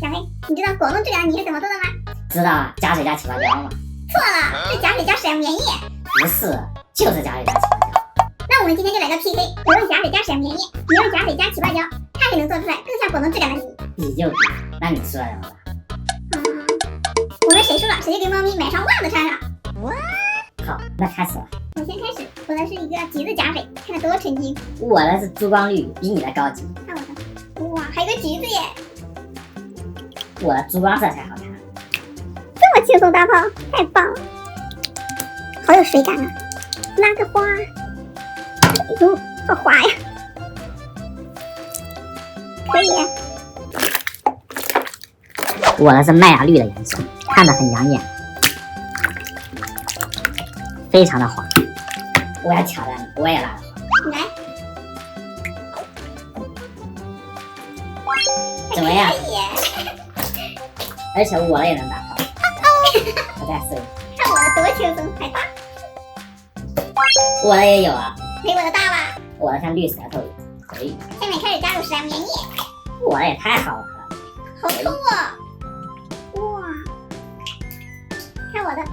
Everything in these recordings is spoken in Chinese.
小黑，你知道果冻质感的泥是怎么做的吗？知道啊，加水加七八椒嘛。错了，是加水加闪棉液。不是，就是加水加七八椒。那我们今天就来个 PK，我用加水加闪棉液，你用加水加七八椒，看谁能做出来更像果冻质感的泥。比就比，那你说什么吧？我们谁输了，谁就给猫咪买双袜子穿上。好，那开始吧。我先开始，我的是一个橘子加水，看着多纯净。我的是珠光绿，比你的高级。看我的，哇，还有个橘子耶！我的珠光色才好看。这么轻松大炮，太棒了，好有水感啊！拉个花，哟，好滑呀！可以。我的是麦芽绿的颜色，看着很养眼，非常的滑。我要挑战你，我也拉个花。你来。怎么样？可以。而且我的也能打泡。我再试一下。看我的多轻松，还大。我的也有啊。没我的大吧？我的像绿舌头一样。可以。下面开始加入闪棉液。我的也太好玩了。好透啊！哇，看我的，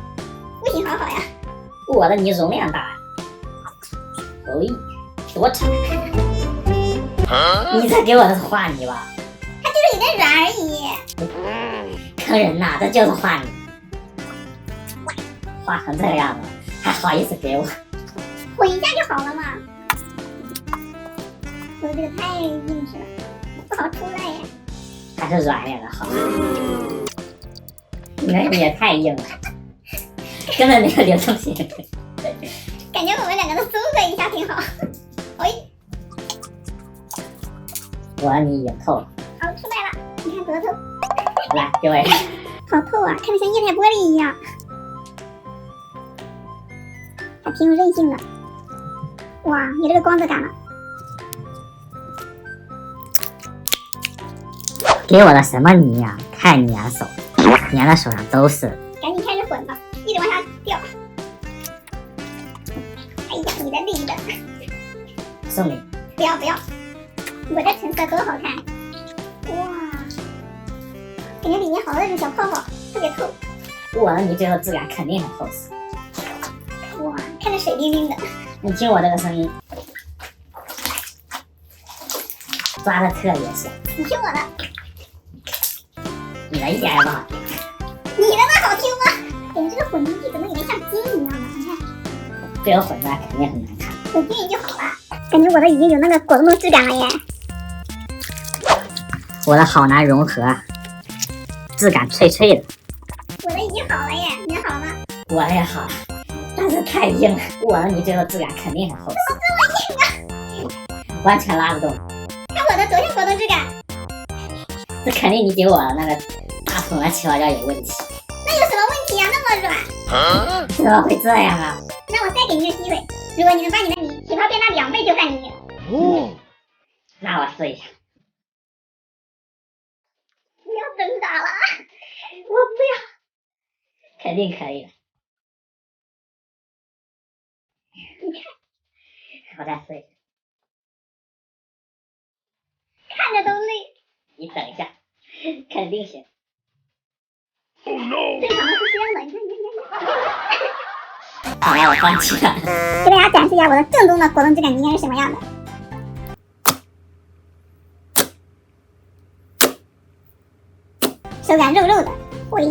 不行，好好呀。我的泥容量大呀。多长？你这给我的是化泥吧？它就是有点软而已。坑人呐，这就是化泥。画成这个样子，还好意思给我？混一下就好了嘛。我这个太硬实了，不好出来呀。还是软一点的好。你那也太硬了，根本没有流动性。感觉我们两个都综合一下挺好。哎，我的泥已经透了。好，出来了，你看多透。来，给我一个。好透啊，看着像液态玻璃一样，还挺有韧性的。哇，有这个光泽感了。给我的什么泥呀？太粘手，粘的手上都是。赶紧开始混吧，一直往下掉。哎呀，你的另一个。送你。不要不要，我这橙色多好看！哇，感觉里面好多那种小泡泡，特别透。我的泥最后质感肯定很厚实。哇，看着水灵灵的。你听我这个声音，抓的特别响。你听我的。你的一点也不好听。你的那好听吗？感觉这个混凝土怎么有点像金一样的？你看，最后混出来肯定很难看。混均匀就好了。感觉我的已经有那个果冻的质感了耶。我的好难融合，质感脆脆的。我的已经好了耶，你的好了吗？我的也好了，但是太硬了。我的你最后质感肯定很厚实。这么硬啊！完全拉不动。看我的昨天果冻质感。这肯定你给我的那个大桶的七八椒有问题。那有什么问题啊？那么软。怎么会这样啊？那我再给你一个机会，如果你能把你的泥起泡变大2倍，就算你赢。那我试一下。不要挣扎了，我不要。肯定可以的。你看，我再试一下。看着都累。你等一下，肯定行。Oh no！ 最长的是这样的，你看，你看。好了，我放弃了。给大家展示一下我的正宗的果冻质感应该是什么样的。手感肉肉的，喂。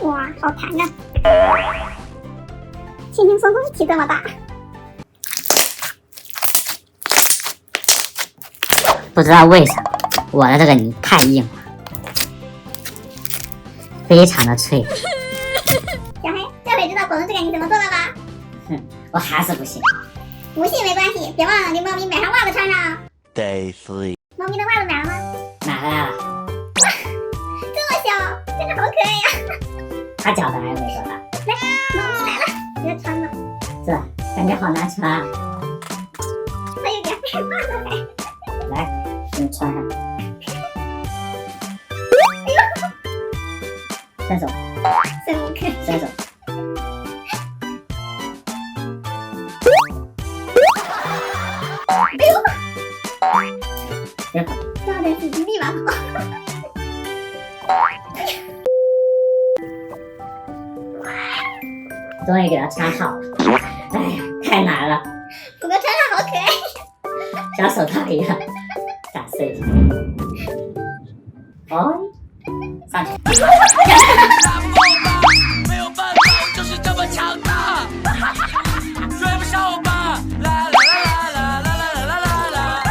哇，好弹啊！轻轻松松起这么大。不知道为什么我的这个泥太硬了，非常的脆。小黑，这回知道果冻质感你怎么做了吧？哼，我还是不信。不信没关系，别忘了给猫咪买上袜子穿上。Day 3。猫咪的袜子买了吗？买回来了。哇，这么小，真的好可爱呀！它脚上还没多大。来，猫咪来了，别穿了。这感觉好难穿啊。它有点害怕了还。来，给你穿上。哎呦！伸手。孙悟空。伸手。抓着自己立马跑。终于给它插好了。哎呀，太难了，狗狗穿上好可爱。像手套一样，打碎一下。哦，上去。